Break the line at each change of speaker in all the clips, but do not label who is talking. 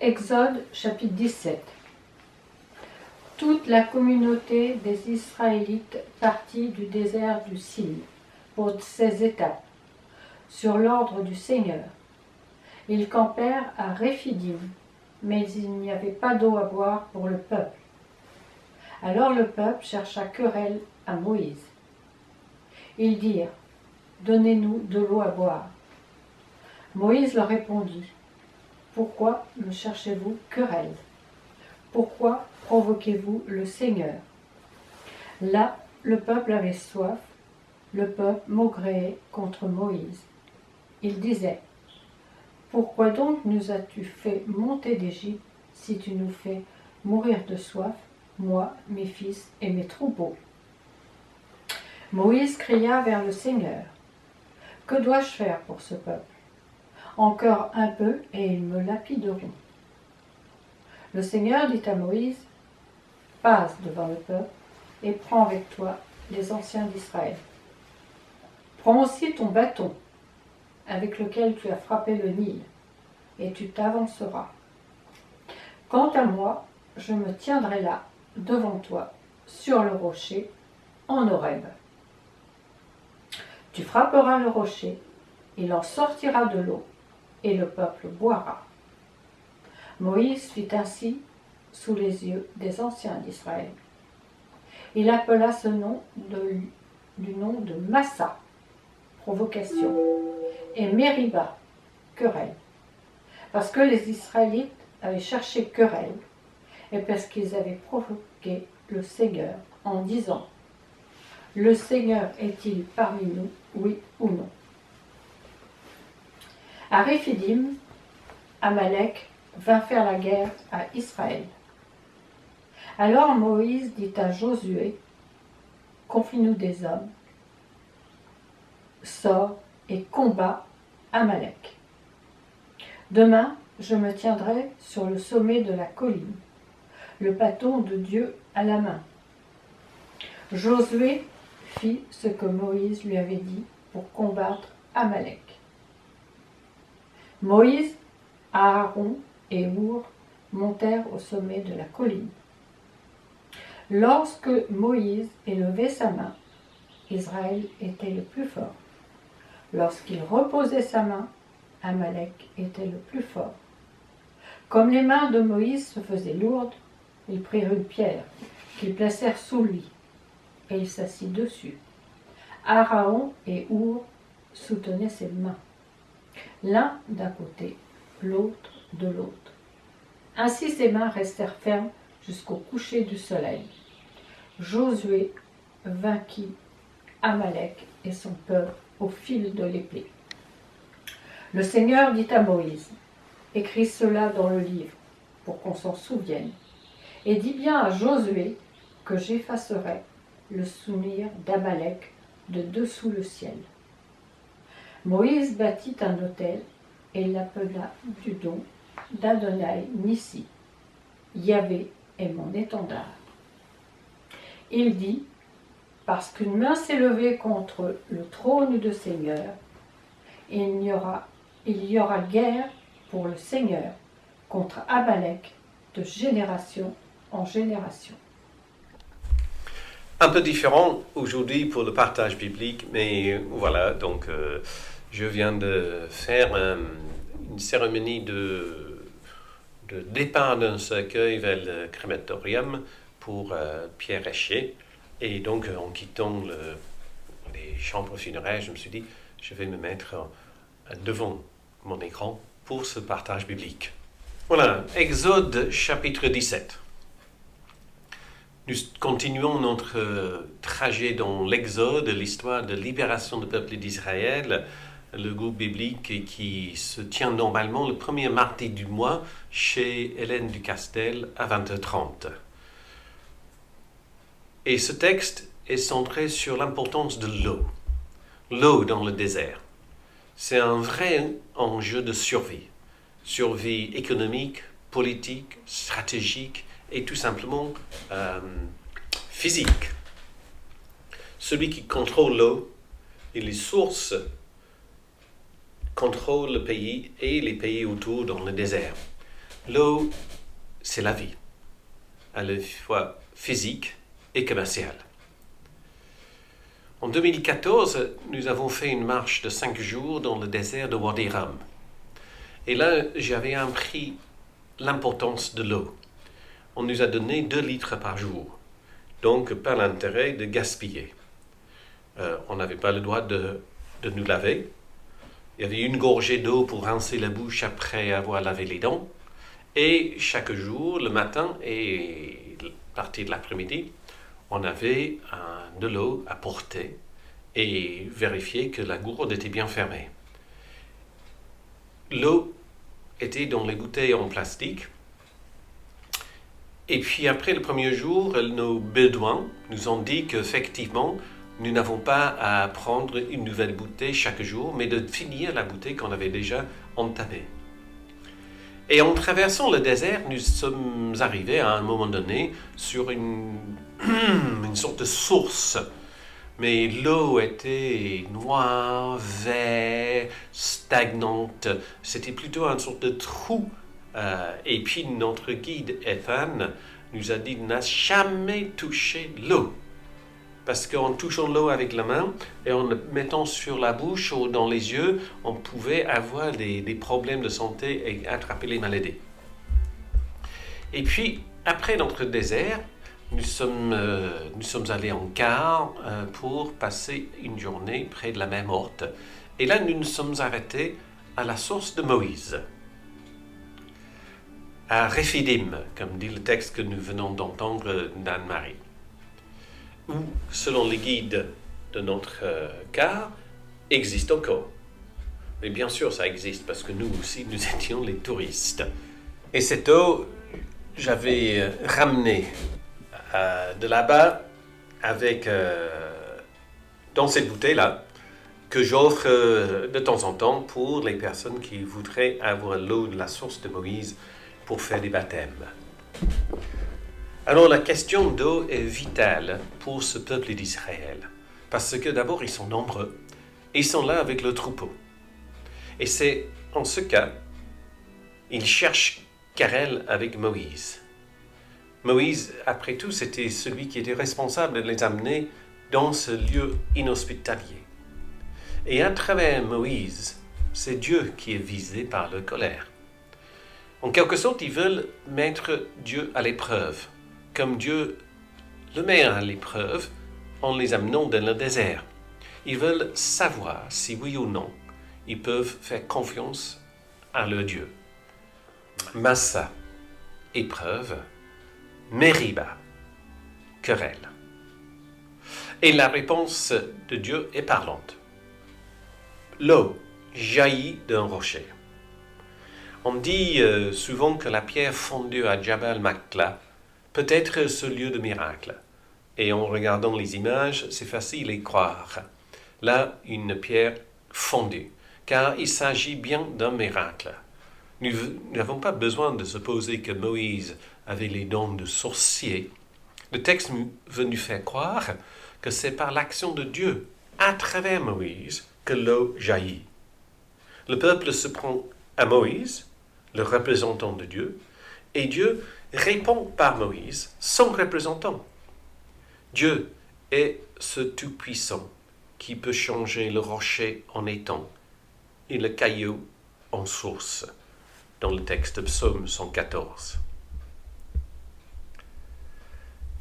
Exode chapitre 17. Toute la communauté des Israélites partit du désert du Sin pour ces étapes, sur l'ordre du Seigneur. Ils campèrent à Réphidim, mais il n'y avait pas d'eau à boire pour le peuple. Alors le peuple chercha querelle à Moïse. Ils dirent : Donnez-nous de l'eau à boire. Moïse leur répondit : Pourquoi me cherchez-vous querelle ? Pourquoi provoquez-vous le Seigneur ? Là, le peuple avait soif, le peuple maugréait contre Moïse. Il disait : Pourquoi donc nous as-tu fait monter d'Égypte si tu nous fais mourir de soif, moi, mes fils et mes troupeaux ? Moïse cria vers le Seigneur : Que dois-je faire pour ce peuple ? Encore un peu et ils me lapideront. Le Seigneur dit à Moïse : Passe devant le peuple et prends avec toi les anciens d'Israël. Prends aussi ton bâton avec lequel tu as frappé le Nil, et tu t'avanceras. Quant à moi, je me tiendrai là, devant toi, sur le rocher, en Horeb. Tu frapperas le rocher, il en sortira de l'eau, et le peuple boira. Moïse fit ainsi sous les yeux des anciens d'Israël. Il appela ce nom du nom de Massa, provocation, et Mériba, querelle, parce que les Israélites avaient cherché querelle, et parce qu'ils avaient provoqué le Seigneur en disant : Le Seigneur est-il parmi nous, oui ou non ? À Réphidim, Amalek vint faire la guerre à Israël. Alors Moïse dit à Josué : Confie-nous des hommes, sors et combat Amalek. Demain, je me tiendrai sur le sommet de la colline, le bâton de Dieu à la main. Josué fit ce que Moïse lui avait dit pour combattre Amalek. Moïse, Aaron et Our montèrent au sommet de la colline. Lorsque Moïse élevait sa main, Israël était le plus fort. Lorsqu'il reposait sa main, Amalek était le plus fort. Comme les mains de Moïse se faisaient lourdes, ils prirent une pierre qu'ils placèrent sous lui, et il s'assit dessus. Aaron et Our soutenaient ses mains, l'un d'un côté, l'autre de l'autre. Ainsi ses mains restèrent fermes jusqu'au coucher du soleil. Josué vainquit Amalek et son peuple au fil de l'épée. Le Seigneur dit à Moïse : Écris cela dans le livre, pour qu'on s'en souvienne, et dis bien à Josué que j'effacerai le souvenir d'Amalek de dessous le ciel. Moïse bâtit un autel et l'appela du nom d'Adonai Nissi. Yahvé est mon étendard. Il dit : Parce qu'une main s'est levée contre le trône de Seigneur, il y aura guerre pour le Seigneur contre Amalek de génération en génération.
Un peu différent aujourd'hui pour le partage biblique, mais voilà, donc je viens de faire une cérémonie de départ d'un cercueil vers le crématorium pour Pierre Richer. Et donc, en quittant les chambres funéraires, je me suis dit, je vais me mettre devant mon écran pour ce partage biblique. Voilà, Exode chapitre 17. Nous continuons notre trajet dans l'Exode, l'histoire de libération du peuple d'Israël, le groupe biblique qui se tient normalement le premier mardi du mois chez Hélène Ducastel à 20h30. Et ce texte est centré sur l'importance de l'eau. L'eau dans le désert. C'est un vrai enjeu de survie. Survie économique, politique, stratégique et tout simplement physique. Celui qui contrôle l'eau et les sources contrôle le pays et les pays autour dans le désert. L'eau, c'est la vie, à la fois physique et commerciale. En 2014, nous avons fait une marche de 5 jours dans le désert de Wadi Rum. Et là, j'avais appris l'importance de l'eau. On nous a donné 2 litres par jour, donc pas l'intérêt de gaspiller. On n'avait pas le droit de nous laver. Il y avait une gorgée d'eau pour rincer la bouche après avoir lavé les dents. Et chaque jour, le matin et partie de l'après-midi, on avait de l'eau à porter et vérifier que la gourde était bien fermée. L'eau était dans les bouteilles en plastique. Et puis après le premier jour, nos bédouins nous ont dit qu'effectivement, nous n'avons pas à prendre une nouvelle bouteille chaque jour, mais de finir la bouteille qu'on avait déjà entamée. Et en traversant le désert, nous sommes arrivés à un moment donné sur une sorte de source. Mais l'eau était noire, verte, stagnante. C'était plutôt une sorte de trou. Et puis notre guide Ethan nous a dit de ne jamais toucher l'eau. Parce qu'en touchant l'eau avec la main et en le mettant sur la bouche ou dans les yeux, on pouvait avoir des problèmes de santé et attraper les maladies. Et puis, après notre désert, nous sommes allés en car pour passer une journée près de la mer Morte. Et là, nous nous sommes arrêtés à la source de Moïse, à Rephidim, comme dit le texte que nous venons d'entendre d'Anne-Marie, où, selon les guides de notre car, existe encore. Mais bien sûr, ça existe, parce que nous aussi, nous étions les touristes. Et cette eau, j'avais ramené de là-bas avec, dans cette bouteille-là, que j'offre de temps en temps pour les personnes qui voudraient avoir l'eau de la source de Moïse pour faire des baptêmes. Alors la question d'eau est vitale pour ce peuple d'Israël, parce que d'abord ils sont nombreux, et ils sont là avec le troupeau. Et c'est en ce cas, ils cherchent querelle avec Moïse. Moïse, après tout, c'était celui qui était responsable de les amener dans ce lieu inhospitalier. Et à travers Moïse, c'est Dieu qui est visé par leur colère. En quelque sorte, ils veulent mettre Dieu à l'épreuve, comme Dieu le met à l'épreuve en les amenant dans le désert. Ils veulent savoir si oui ou non ils peuvent faire confiance à leur Dieu. Massa, épreuve. Meriba, querelle. Et la réponse de Dieu est parlante. L'eau jaillit d'un rocher. On dit souvent que la pierre fondue à Jabal Makla peut être ce lieu de miracle. Et en regardant les images, c'est facile à y croire. Là, une pierre fondue, car il s'agit bien d'un miracle. Nous n'avons pas besoin de supposer que Moïse avait les dons de sorcier. Le texte veut nous faire croire que c'est par l'action de Dieu, à travers Moïse, que l'eau jaillit. Le peuple se prend à Moïse, le représentant de Dieu, et Dieu répond par Moïse, son représentant. Dieu est ce Tout-Puissant qui peut changer le rocher en étang et le caillou en source, dans le texte de Psaume 114.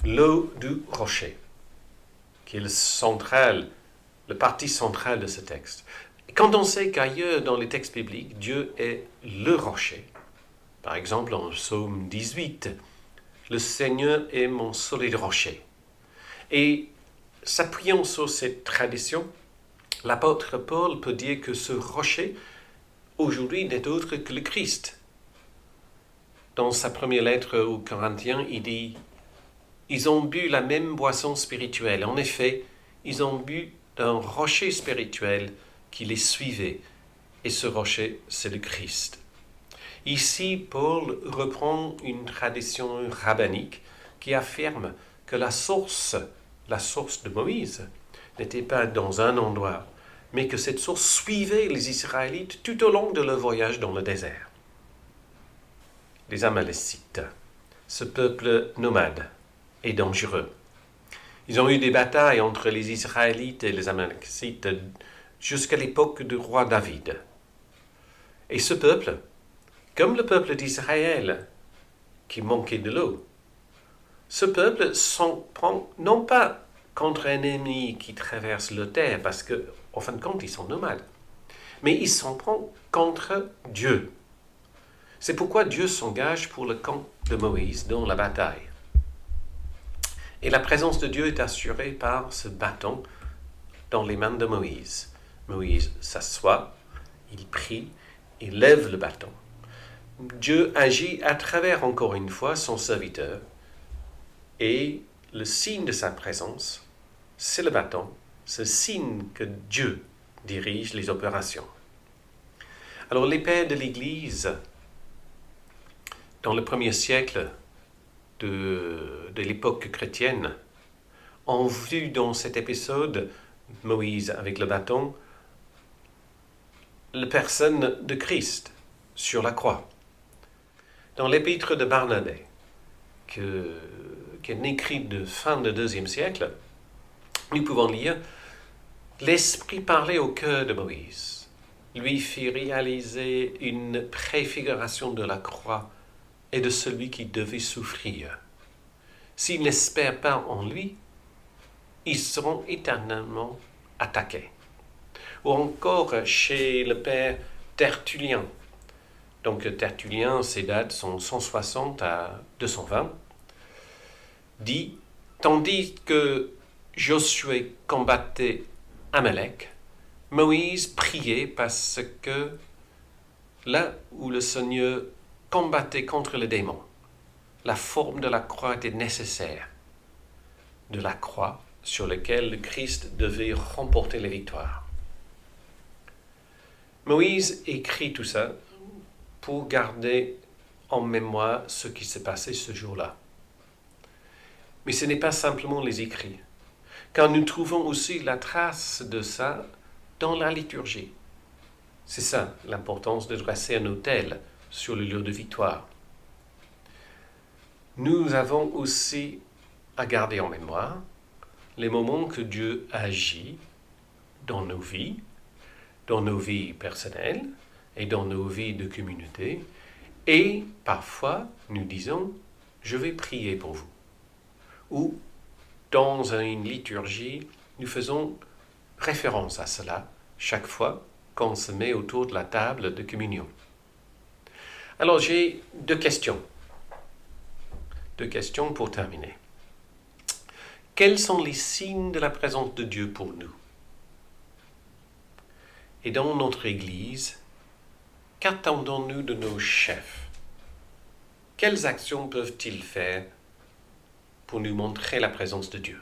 L'eau du rocher, qui est le partie centrale de ce texte. Quand on sait qu'ailleurs dans les textes bibliques, Dieu est le rocher, par exemple en Psaume 18, « Le Seigneur est mon solide rocher ». Et s'appuyant sur cette tradition, l'apôtre Paul peut dire que ce rocher, aujourd'hui, n'est autre que le Christ. Dans sa première lettre aux Corinthiens, il dit « Ils ont bu la même boisson spirituelle. En effet, ils ont bu d'un rocher spirituel qui les suivait. Et ce rocher, c'est le Christ. » Ici, Paul reprend une tradition rabbinique qui affirme que la source de Moïse, n'était pas dans un endroit, mais que cette source suivait les Israélites tout au long de leur voyage dans le désert. les Amalécites, ce peuple nomade et dangereux. Ils ont eu des batailles entre les Israélites et les Amalécites jusqu'à l'époque du roi David. Et ce peuple, comme le peuple d'Israël qui manquait de l'eau, ce peuple s'en prend non pas contre un ennemi qui traverse la terre, parce qu'en fin de compte, ils sont nomades, mais il s'en prend contre Dieu. C'est pourquoi Dieu s'engage pour le camp de Moïse dans la bataille. Et la présence de Dieu est assurée par ce bâton dans les mains de Moïse. Moïse s'assoit, il prie, il lève le bâton. Dieu agit à travers, encore une fois, son serviteur. Et le signe de sa présence, c'est le bâton, c'est le signe que Dieu dirige les opérations. Alors les pères de l'Église, dans le premier siècle de l'époque chrétienne, ont vu dans cet épisode, Moïse avec le bâton, la personne de Christ sur la croix. Dans l'épître de Barnabé, qui est écrit de fin du IIe siècle, nous pouvons lire « L'Esprit parlait au cœur de Moïse, lui fit réaliser une préfiguration de la croix et de celui qui devait souffrir. S'ils n'espèrent pas en lui, ils seront éternellement attaqués. » Ou encore chez le père Tertullien. Donc Tertullien, ses dates sont 160 à 220. Dit, tandis que Josué combattait Amalek, Moïse priait parce que là où le Seigneur combattait contre le démon, la forme de la croix était nécessaire, de la croix sur laquelle le Christ devait remporter la victoire. Moïse écrit tout ça pour garder en mémoire ce qui s'est passé ce jour-là. Mais ce n'est pas simplement les écrits, car nous trouvons aussi la trace de ça dans la liturgie. C'est ça l'importance de dresser un autel sur le lieu de victoire. Nous avons aussi à garder en mémoire les moments que Dieu agit dans nos vies personnelles et dans nos vies de communauté. Et parfois, nous disons, je vais prier pour vous. Ou, dans une liturgie, nous faisons référence à cela chaque fois qu'on se met autour de la table de communion. Alors, j'ai deux questions. Deux questions pour terminer. Quels sont les signes de la présence de Dieu pour nous? Et dans notre Église, qu'attendons-nous de nos chefs? Quelles actions peuvent-ils faire pour nous montrer la présence de Dieu?